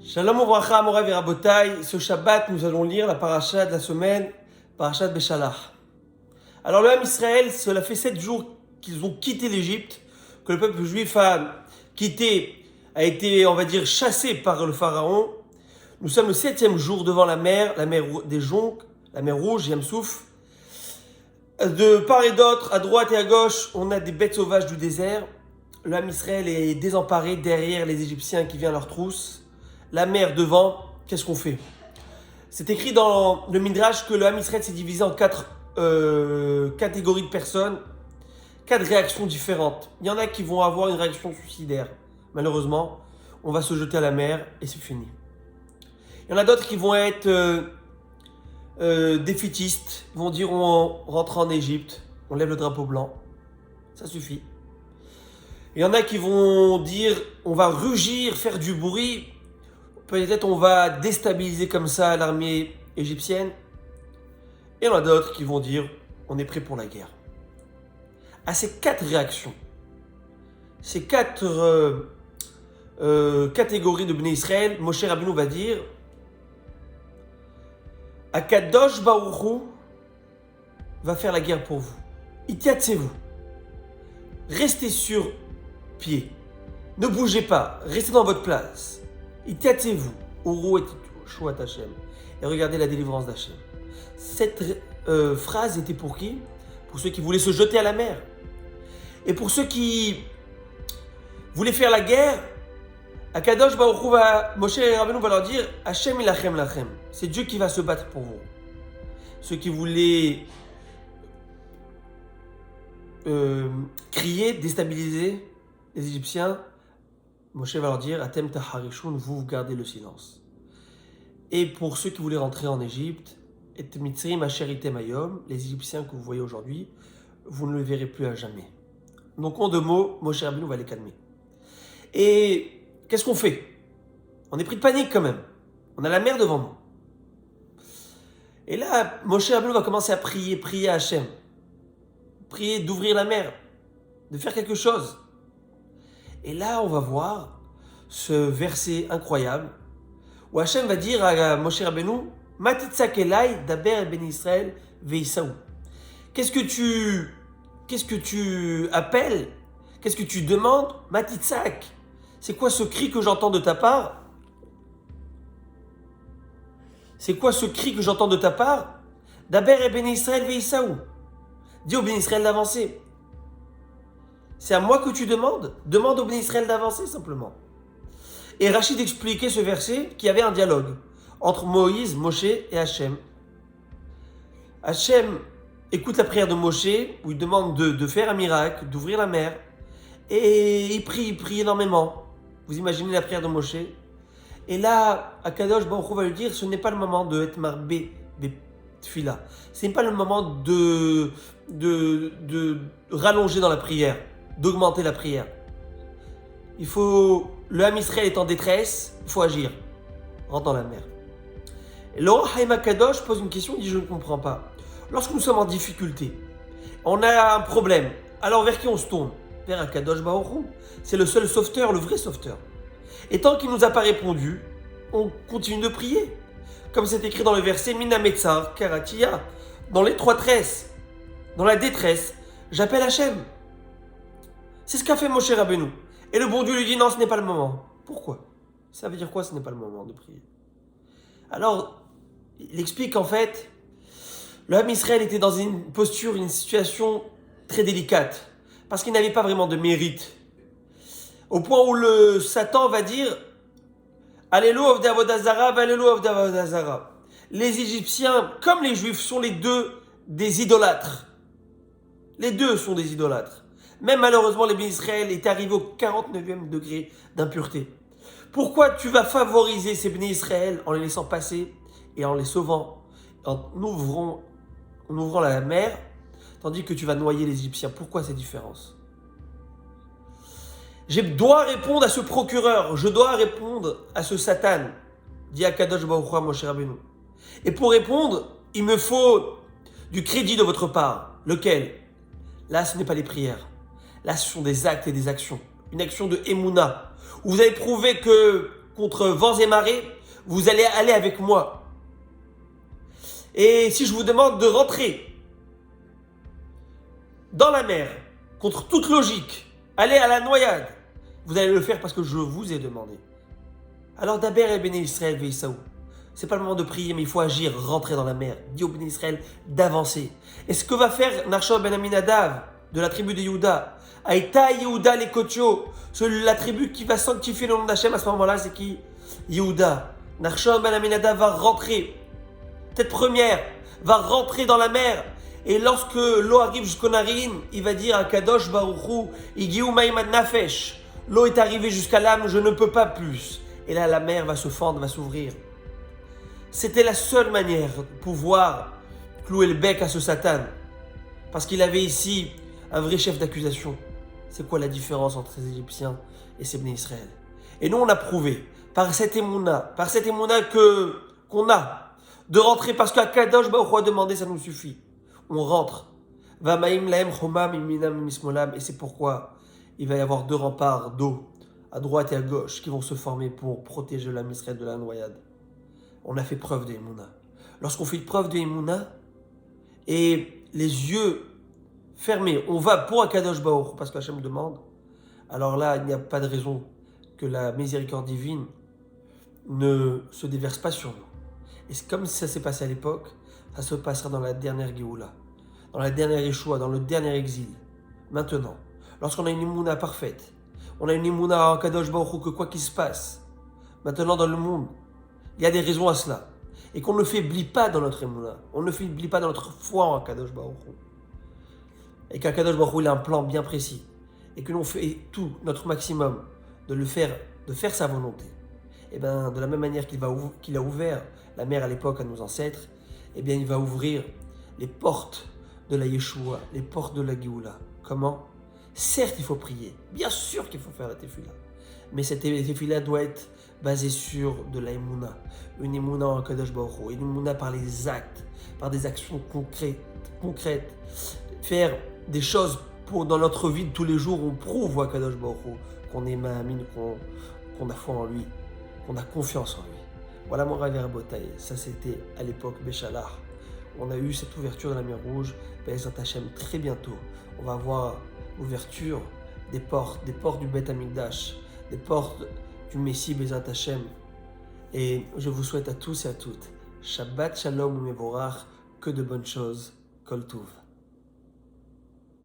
Shalom Ouvracha, Morav et Rabotai. Ce Shabbat, nous allons lire la paracha de la semaine, paracha de Béchalach. Alors, le Ham Israël, cela fait 7 jours qu'ils ont quitté l'Égypte, que le peuple juif a quitté, a été, on va dire, chassé par le pharaon. Nous sommes le 7e jour devant la mer des joncs, la mer Rouge, Yam Souf. De part et d'autre, à droite et à gauche, on a des bêtes sauvages du désert. Le Ham Israël est désemparé derrière les Égyptiens qui viennent à leur trousse. La mer devant, qu'est-ce qu'on fait? C'est écrit dans le Midrash que le Ham Israël s'est divisé en 4 catégories de personnes, 4 réactions différentes. Il y en a qui vont avoir une réaction suicidaire. Malheureusement, on va se jeter à la mer et c'est fini. Il y en a d'autres qui vont être défaitistes, vont dire on rentre en Égypte, on lève le drapeau blanc, ça suffit. Il y en a qui vont dire on va rugir, faire du bruit, peut-être on va déstabiliser comme ça l'armée égyptienne. Et il y en a d'autres qui vont dire on est prêt pour la guerre. À ces 4 réactions, ces 4 catégories de Bnei Israël, Moshe Rabbeinu va dire Akadosh Baruch Hu va faire la guerre pour vous. Itiatsez-vous. Restez sur pied. Ne bougez pas. Restez dans votre place. Itiatsez-vous. Uru et Shuat Hashem. Et regardez la délivrance d'Hashem. Cette phrase était pour qui? Pour ceux qui voulaient se jeter à la mer. Et pour ceux qui voulaient faire la guerre, Akadosh Baruch Hu Moshe Rabbeinu va leur dire Hashem ilachem lachem. C'est Dieu qui va se battre pour vous. Ceux qui voulaient crier, déstabiliser les Égyptiens, Moshe va leur dire Atem taharishun, vous gardez le silence. Et pour ceux qui voulaient rentrer en Égypte, et mitzrim asheritem hayom, les Égyptiens que vous voyez aujourd'hui, vous ne le verrez plus à jamais. Donc en 2 mots, Moshe Rabbeinu va les calmer. Et qu'est-ce qu'on fait? On est pris de panique quand même. On a la mer devant nous. Et là, Moshe Rabbeinu va commencer à prier à Hachem. Prier d'ouvrir la mer, de faire quelque chose. Et là, on va voir ce verset incroyable où Hachem va dire à Moshe Rabbeinu Matitzak elai daber ben Israël veisaou. Qu'est-ce que tu appelles? Qu'est-ce que tu demandes? Matitzak. C'est quoi ce cri que j'entends de ta part? C'est quoi ce cri que j'entends de ta part? Daber ben Israël veisaou. Dis au ben Israël d'avancer. C'est à moi que tu demandes? Demande au ben Israël d'avancer simplement. Et Rachid expliquait ce verset qu'il y avait un dialogue entre Moïse, Moshe et Hachem. Hachem écoute la prière de Moshe où il demande de faire un miracle, d'ouvrir la mer. Et il prie énormément. Vous imaginez la prière de Moshe? Et là, Akadosh Baruch Hu va lui dire ce n'est pas le moment de être marbé des tefila. Ce n'est pas le moment de rallonger dans la prière, d'augmenter la prière. Le Ham Israël est en détresse, il faut agir. Rentre dans la mer. Et Laurent Haïm Akadosh pose une question, il dit je ne comprends pas. Lorsque nous sommes en difficulté, on a un problème, alors vers qui on se tourne? Vers Akadosh Baruch Hu. C'est le seul sauveteur, le vrai sauveteur. Et tant qu'il ne nous a pas répondu, on continue de prier. Comme c'est écrit dans le verset Mina Metzar Karatia, dans l'étroitesse, dans la détresse, j'appelle Hachem. C'est ce qu'a fait Moshe Rabbeinu. Et le bon Dieu lui dit non, ce n'est pas le moment. Pourquoi? Ça veut dire quoi, ce n'est pas le moment de prier? Alors, il explique qu'en fait, le Ham Israël était dans une posture, une situation très délicate. Parce qu'il n'avait pas vraiment de mérite. Au point où le Satan va dire Allélo avdei avodah zara, Allélo avdei avodah zara. Les Égyptiens, comme les Juifs, sont les deux des idolâtres. Les deux sont des idolâtres. Même malheureusement, les Bnei Israël étaient arrivés au 49e degré d'impureté. Pourquoi tu vas favoriser ces Bnei Israël en les laissant passer et en les sauvant, en ouvrant la mer, tandis que tu vas noyer les Égyptiens? Pourquoi cette différence? Je dois répondre à ce procureur, je dois répondre à ce Satan, dit Akadosh Baruch Hu à Moshe Rabbeinu. Et pour répondre, il me faut du crédit de votre part. Lequel? Là, ce n'est pas les prières. Là, ce sont des actes et des actions. Une action de Emouna, où vous avez prouvé que contre vents et marées, vous allez aller avec moi. Et si je vous demande de rentrer dans la mer, contre toute logique, aller à la noyade, vous allez le faire parce que je vous ai demandé. Alors d'Aber et Béné Israël Veïsaou, c'est pas le moment de prier, mais il faut agir, rentrer dans la mer. Dis au Béné Israël d'avancer. Et ce que va faire Nachshon ben Aminadav de la tribu de Yehuda, Aïta Yehuda les Kotio, la tribu qui va sanctifier le nom d'Hachem à ce moment-là, c'est qui? Yehuda. Nachshon ben Aminadav va rentrer, tête première, va rentrer dans la mer. Et lorsque l'eau arrive jusqu'au narine, il va dire à Kadosh Baruch Hu, Igiu Maïmad Nafesh, l'eau est arrivée jusqu'à l'âme, je ne peux pas plus. Et là, la mer va se fendre, va s'ouvrir. C'était la seule manière de pouvoir clouer le bec à ce Satan. Parce qu'il avait ici un vrai chef d'accusation. C'est quoi la différence entre ces Égyptiens et ces Bnei Israël? Et nous, on a prouvé, par cette émouna qu'on a, de rentrer parce qu'à Kadosh Baruch Hu a demandé, ça nous suffit. On rentre. Vamaim laem chomam iminam mismolam. Et c'est pourquoi il va y avoir 2 remparts d'eau, à droite et à gauche, qui vont se former pour protéger l'âme Israël de la noyade. On a fait preuve de Emouna. Lorsqu'on fait preuve de Emouna, et les yeux fermés, on va pour Akadosh Baruch Hu, parce qu'Hachem demande, alors là, il n'y a pas de raison que la miséricorde divine ne se déverse pas sur nous. Et c'est comme si ça s'est passé à l'époque, ça se passera dans la dernière Géoula, dans la dernière Yeshua, dans le dernier exil. Maintenant, lorsqu'on a une Emouna parfaite, on a une Emouna en Kadosh Baruch Hu que quoi qu'il se passe, maintenant dans le monde, il y a des raisons à cela. Et qu'on ne faiblit pas dans notre Emouna, on ne faiblit pas dans notre foi en Kadosh Baruch Hu. Et qu'Akadosh Baruch Hu, il a un plan bien précis. Et que l'on fait tout notre maximum de faire sa volonté. Et bien, de la même manière qu'il a ouvert la mer à l'époque à nos ancêtres, eh bien, il va ouvrir les portes de la Yeshua, les portes de la Géoula. Comment? Certes, il faut prier. Bien sûr qu'il faut faire la tefila. Mais cette tefila doit être basée sur de la Emouna. Une Emouna en Kadosh Baruch Hu. Une Emouna par les actes, par des actions concrètes. Faire des choses dans notre vie de tous les jours, on prouve à Kadosh Baruch Hu qu'on est ma'amine, qu'on a foi en lui, qu'on a confiance en lui. Voilà mon rêve Rabotaï. Ça c'était à l'époque Béchalar. On a eu cette ouverture de la mer Rouge. Be'ezrat Hashem, très bientôt, on va avoir l'ouverture des portes du Beth Amikdash, des portes du Messie Be'ezrat Hashem. Et je vous souhaite à tous et à toutes Shabbat Shalom Umevorach, que de bonnes choses, Kol Tuv.